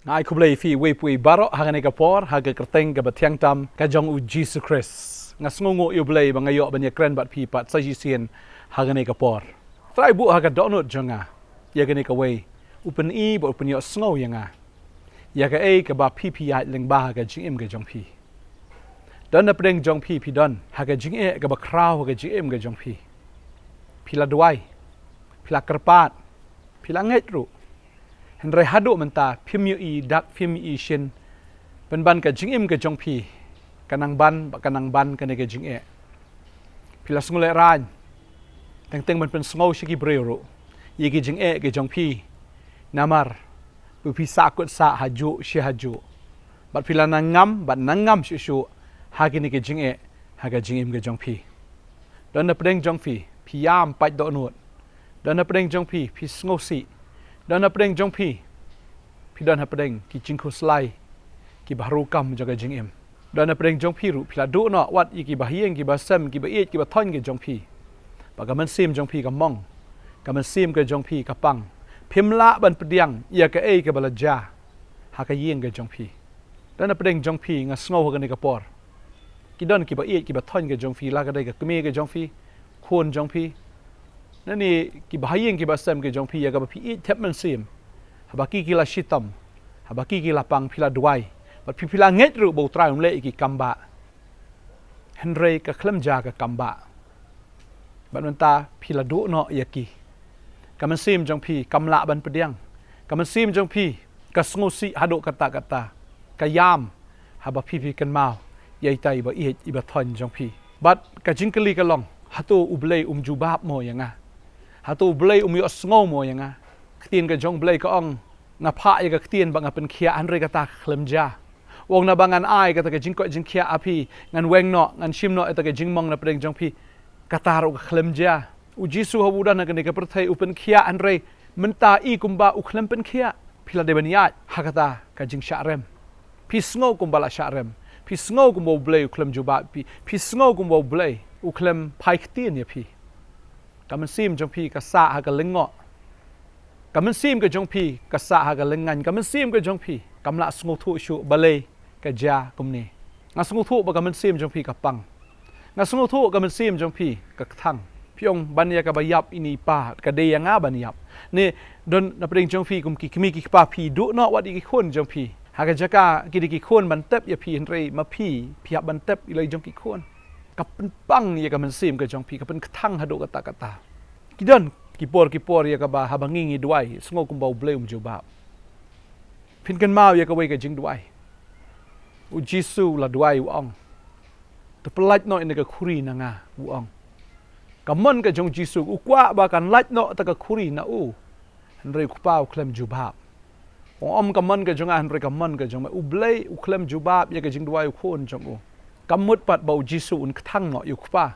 Ngai Khu Blei fi we pui barok hagane ka por haga kerteng ka bathiang tam ka jong u Jesus Christ ngasngongo U Blei bangayo banya kren bat pi pat sajisian hagane ka por trai bu haga donut jonga yagane ka we upen I bo upen yo sngo yanga yaga e ka ba pi ai leng ba haga jing ga jong pi don na preng jong pi don haga jing e ka ba kraw haga jing ga jong pi la duai pi la kerpat pi la nget ru Henry hadu menta phim I dak phim I shin ban ka jing ka jong pi kanang ban ka ne ka jing e pila sngule ran teng teng man pen sngo shiki brero ye ki jing e ka jong pi namar pu pi sa kot sa haju shi haju bat pila nangam bat nangam shu shu ha ki ne ka jing e ha ka jing ka jong pi don na preng jong pi yam pai do nut don na preng jong pi sngo si dan apreng jong pi dan apreng ki jingku slai ki baru kam jaga jingem dan apreng jong pi ru pila do no wat ki bahieng ki basam ki bait ki bathon ki jong pi bagaman sim jong pi ka mong kaman sim ka jong pi ka pang phimla ban pediang ya ka e ka balaja ha ka yeng ka jong pi dan apreng jong pi nga sngo ka ni ka por ki don ki bait ki bathon ka jong pi la ka dai ka kme ka jong pi khon jong piนั่นนี่กิบหายิงกิบเซมกิจงพียกับพี่เทปมันซิมฮับกี้กิลาชิตมฮับกี้กิลาปังพิลาดวยบัดพิลาเงตรูบูตรายมเล่กิกัมบะเฮนรีกับเคลมจากักัมบะบัดมันตาพิลาดูเนาะยากีกับมันซิมจงพีกัมละบันเปดียงกับมันซิมจงพีกับสงสิฮัดกตากยามฮับพี่กันมาใหญ่ใจบ่อีบัทอนจงพีบัดกับจิงกลีกันลองฮัตอุบเลจูบาบโมยังไงhatu blei yo sngo mo yanga ktin ka jong blei ka ong na pha ya ka ktin bang apen khia an re ka ta khlemja wong na bangan ai ka ta ka jing ko jing khia api ngan weng no ngan shim no ta ka jing mong na preng jong pi ka ta ro khlemja u jisu ho budan na ka ne ka perthai upen khia an re menta I kumba u khlem pen khia phila de bania ha ka ta ka jing sha rem pi sngo kumba la sha rem pi sngo kumba blei u khlem juba pi sngo kumba blei u khlem phai ktin ya pi kaman sim jong pi ka sa ha ka lengo kaman sim ka jong pi ka sa ha ka lengan kaman sim ka jong pi kamla sngo thu shu balei ka ja kumni nga sngo thu ba kaman sim jong pi ka pang nga sngo thu kaman sim jong pi ka thang piong bania ka bayap ini pa ka de nga baniap ne don na pring jong pi kum ki kimi ki pa pi du no wat ki khon jong pi ha ka jaka ki ki khon ban tep ya pi henre ma pi ban tep ilai jong ki khon kapen pang ya kaman sim ka jong pi kapen thang hado kata kidon kipor ya ka ba habangingi duai sngo kumbau blei jubab phin kan mau ya ka wei ka jing duai u jisu la duai u ong to pelaj no in ka khuri na nga u ong kamon ka jong jisu u kwa ba kan laj no ta ka khuri na u hanre ku pau klem jubab om kamon ka jong hanre kamon ka jong u blei u klem jubab ya ka jing duai u khon jong u kamut pat bau jisu un thang no yu pa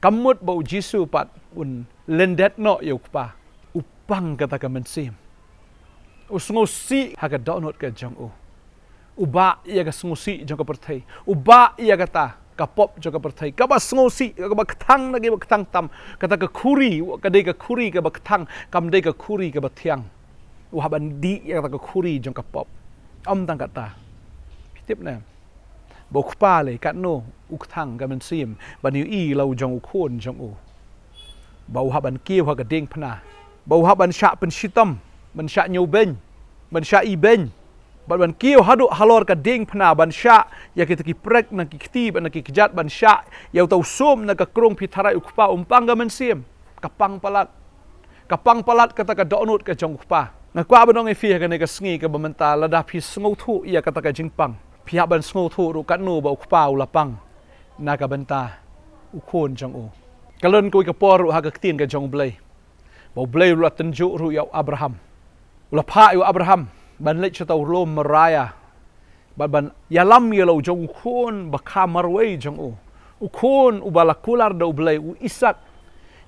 kamut bau jisu pat un lendet no yu pa upang kata ka mensim usngosi haga donot ka jong uba ya ka sngosi jong ka perthai uba ya kata ka pop jong ka perthai ka ba sngosi ka ba thang na ba thang tam kata ka khuri ka de ka khuri ka ba thang kam de ka khuri ka ba thiang u haban di ya kata ka khuri jong ka pop tang kata pitip na bok pa le kat no uk thang ka man sim ban yu I lo jong u khon jong u bau ha ban kieu ha ka ding phna bau ha ban sha pen shitam ban sha nyu ben ban sha I ben ban kieu ha do halor ka ding phna ban sha ya ki ki prek na ki khti ban ki kjat ban sha yau tau som na ka krong pi tharai uk pa pang ka man sim ka pang palat kata ka donut ka jong pa na kwa banong e fi ka ne ka sngi ka bamanta la da phi sngo thu ya kata ka jing pang pihak ban sngo thu ru kan nu ba ukpa ulapang naga banta ukhon jong u kalon ko ka por ha ka tin ka jong blei ba blei ru tan ju ru ya Abraham ulapha yu Abraham ban le chata lom maraya ban yalam yelo jong khon ba kha marwei jong u ukhon ubala kular do blei u Isak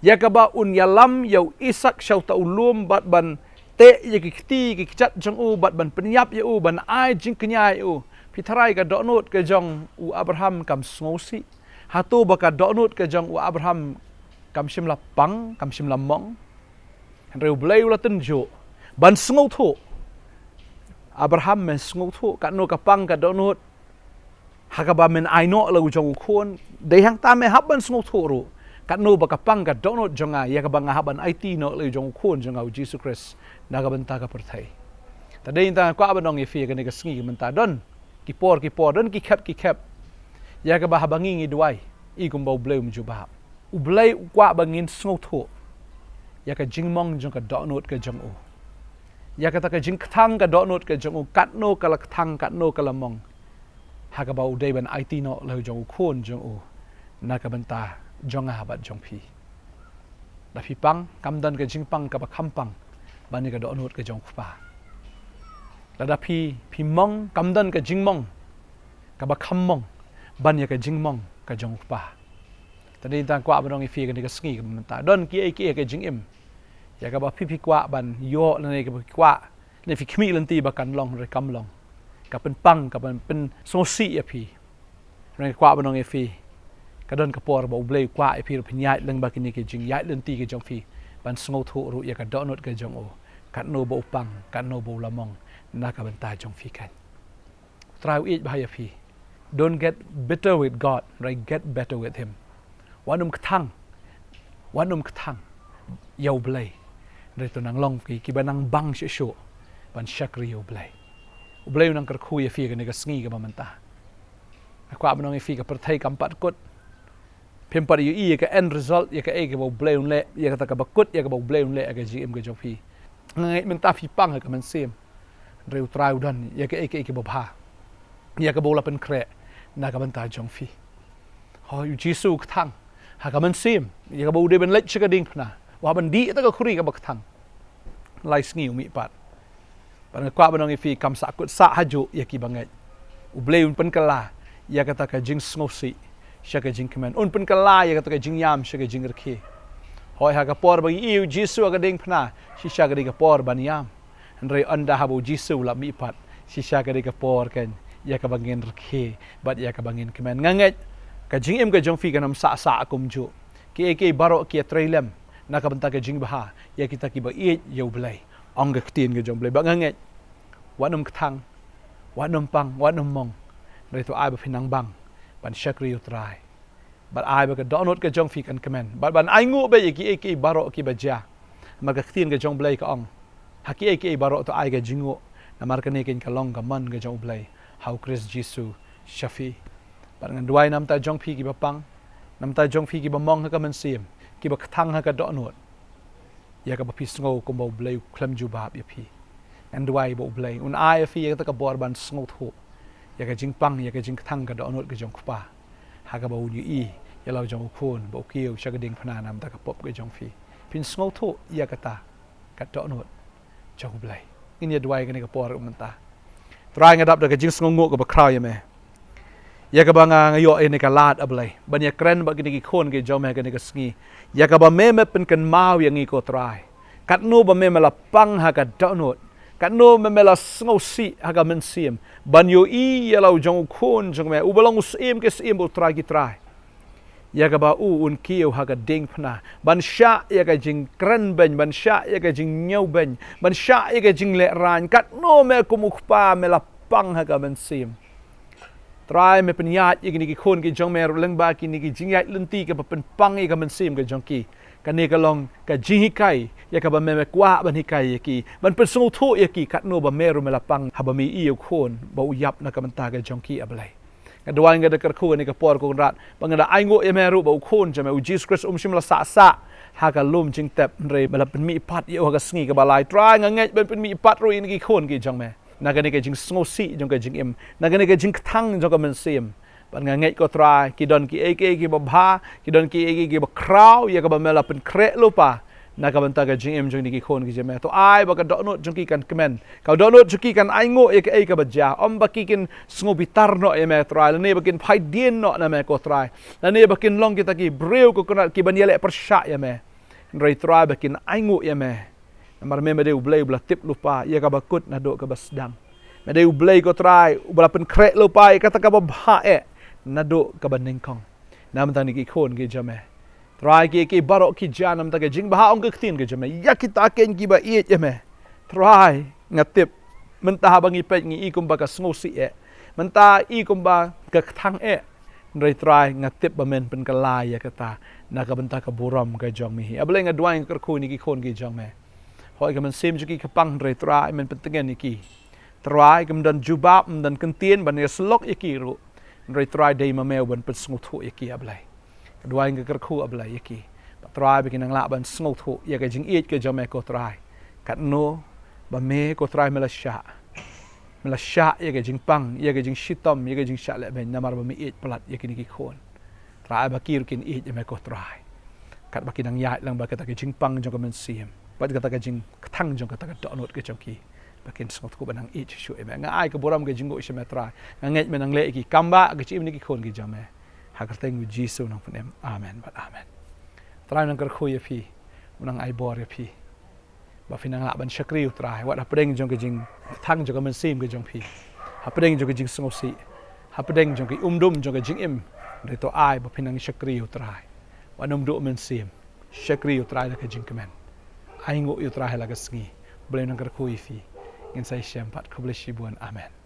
ya ka ba un yalam yau Isak shauta ulum bat ban te ye ki khti ki chat jong u bat ban penyap ye u ban ai jing knyai u pitharai ka donut ke jong u Abraham kam sngosi hatu baka donut ke jong u Abraham kam shim la pang kam shim la mong reu blei la ten jo ban sngo thu Abraham men ngau thu kat no kapang ka donut hakaba men aino lo jong khon de hang ta me haban ngau thu ru kat no ba kapang ka donut jonga ya ka bang haban it no lo jong khon jonga Jesus Christ na ka banta ka perthai ta de ta kwa ba nong ye fi ka ne ka sngi menta don ki por don ki khap ya ka ba habangi ngi duai I kum ba bleu jubab U Blei kwa bangin ngau thu ya ka jingmong jong ka donut ka jong u ya kata ka jing thang ka donut ka jong kat no ka lak thang kat no ka lamong ha ka ba u dei ban it no lo jong khon jong u na ka banta jong ha bat jong phi da phi pang kam dan ka jing pang ka ba kham pang ban ni ka donut ka jong pa da phi mong kam dan ka jing mong ka ba kham mong ban ya ka jing mong ka jong pa tadi ta kwa ba dong I fi ka ni ka sngi ka banta don ki ka jing im ya ka ba phi kwa ban yo na ne ka kwa ne phi khmi lan ti ba kan long re kam long ka pen pang ka pen so si ya phi ne kwa ba nong e phi ka don ka por ba U Blei kwa e phi ro phnyai leng ba ki ni ke jing yai lan ti ke jong phi ban sngo thu ru ya ka donut ka jong o kat no bo pang kat no bo lamong na ka ban ta jong phi kan try it ba ya phi don't get bitter with God right get better with him wanum kthang ya U Blei Rito nang long ki ba nang bang syo ban shakri U Blei nang kar khu ye fi ka ne ka sngi ka mamanta akwa ba nong fi ka perthai kampat kot phempat yu I ka end result ya ka e ka U Blei le ya ka ta ka bakut ya ka U Blei le ka GM ka jofi ngai menta fi pang ka man sem reu trau dan ya ka e ka ba ya ka bola pen kre na ka banta jong fi ho yu jisu ka thang ha ka man sem ya ka bo de ben lech ka ding phna wa ban di ta ka khuri ka bak thang lai sngi mi pat ban kwa ban ngi fi kam sa kut sa haju ya ki bangai U Blei un pen kala ya kata ka jing sngosi sha ka jing kemen un pen kala ya kata ka jing yam sha ka jing rkhi hoi ha ka por bagi iu jisu ka ding phna si sha ka ding ka por ban yam re anda habu jisu la mi pat si sha ka ding ka por kan ya ka bangin rkhi bat ya ka bangin kemen nganget ka jing em ka jong fi ka nam sa kum ju ki baro ki trailem na ka banta ka jing baha ya kita ki ba I ya U Blei ong ka tin ka jong Blei ba nganget wanum kthang wanum pang wanum mong re to ai ba phinang bang ban shakri utrai but ai ba ka donut ka jong fi kan kemen ban ai ngu ba ki baro ki ba ja mar ka tin ka jong Blei ka ong haki baro to ai ka jingo na mar ka ne ken ka long ka man ka jong Blei how Chris Jisu shafi ban ngan duai nam ta jong fi ki ba pang nam ta jong fi ki ba mong ka man sim ki ba thang ha ka donut ya ka ba phi sngo ko ba U Blei klam jubab ya phi and duai ba U Blei un ai fi ya ta ka bor ban sngo thu ya ka jing pang ya ka jing thang ka donut ka jong pa ha ka ba u ni ya lao jong khon ba kiu sha ka ding phana nam ta ka pop ka jong fi phin sngo thu ya ka ta ka donut jong U Blei in ya duai ka ni ka por man ta try ngadap da ka jing sngo ngo ka ba kraw ya me ya ka ba nga ngayo ni ka lat U Blei ban ya kren ba ki khon ke jom me ka ni ka sngi ya ka ba me pen kan mau yang ngi ko try kat no ba me la pang ha ka donut kat no me la sngo si ha ka men sim ban yo I ya lau jong khon jong me u balong sim ke sim bo try ki try ya ka ba u un kiu ha ka ding phna ban sha ya ka jing kren ben ban sha ya ka jing nyau ben ban sha ya ka jing le ran kat no me ko muk pa me la pang ha ka men sim try me pen yat ye ki khon ki jong me leng ba ki ni ki jing yat lun ti ka pen pang ye ka men sim ka jong ki ka ne ka long ka jing hi kai ya ka ba me kwa ban hi kai ye ki ban pen sung thu ye ki kat no ba me ru me la pang ha ba mi i khon ba u yap na ka man ta ka jong ki A Blei ka duai nga de kar khu ni ka por ko rat bang da ai ngo ye me ru ba u khon ja me u Jesus Christ shim la sa ha ka lum jing tep re ba la pen mi pat ye ha ka sngi ka ba lai try nga nge ben pen mi pat ru ni ki khon ki jong me na ka ni ka jing sngo si jong ka jing im na ka ni ka jing thang jong ka men sim ban nga ngai ko try ki don ki ki ba bha ki don ki ba kraw ya ka ba mela pen kre lupa na ka banta ka jing im jong ni ki khon ki jeme to ai ba ka donut jong ki kan kemen ka donut jong ki kan ai ngo e ka ba ja om ba ki kin sngo bitar no e me try ne ba kin phai dien no na me ko try na ne ba kin long ki ta ki breu ko konat ki ban yele per sha ya me rei try ba kin ai ngo ya me mar me de U Blei bla tip lupa ya ka ba kut na do ka ba sedang me de U Blei ko try u bla pen kre lupa ka ta ka ba bha na do ka ba ningkong nam ta ni ki khon ki jame try ki barok ki janam ta ka jing ba ong ka tin ka jame ya ki ta ken ki ba i ya me try ngatip mentah bangi pet ngi ikum ba ka sngosi mentah ikum ba ka thang nrai try ngatip ba men pen kalai ya kata na ka benta ka buram ka jong mi ableng adwai ka khu ni ki khon ki jong me hoi ka man sim ju ki kapang nrai try men pentengen ni ki try ka dan jubab dan kentien ban ya slok iki ru nrai try dei ma mel ban pen sngot thu iki ablai adwai ka khu ablai iki try bikin ang la ban sngot thu ya ka jing it ka jong me ko try kat no ba me ko try melasya ya ke jing pang ya ke jing shitom ya ke jing sha le ben namar ba mi it plat ya kini ki khon try ba kir kin it ya me ko try kat ba kinang ya lang ba kata ke jing pang jong ka men sim ba kata ke jing thang jong kata ka donot ke jong ki ba kin sngot ku banang it shu e me nga ai ka boram ke jing go she me try nga ngai men ang le ki kamba ke chim ni ki khon ki jong me ha ka teng with Jesus nang phem amen but amen try nang kar khu ya phi unang ai bor ya phi ba finang la ban shakri utrai wat apdeng jong ke jing thang jong men sim ke jong phi apdeng jong ke jing sngosi apdeng jong ke umdum jong ke jing im de to ai ba finang shakri utrai wanum du men sim shakri utrai la ke jing kemen ai ngo utrai la ke sngi boleh nang kar khu fi ngin sai shem pat ko boleh shibuan amen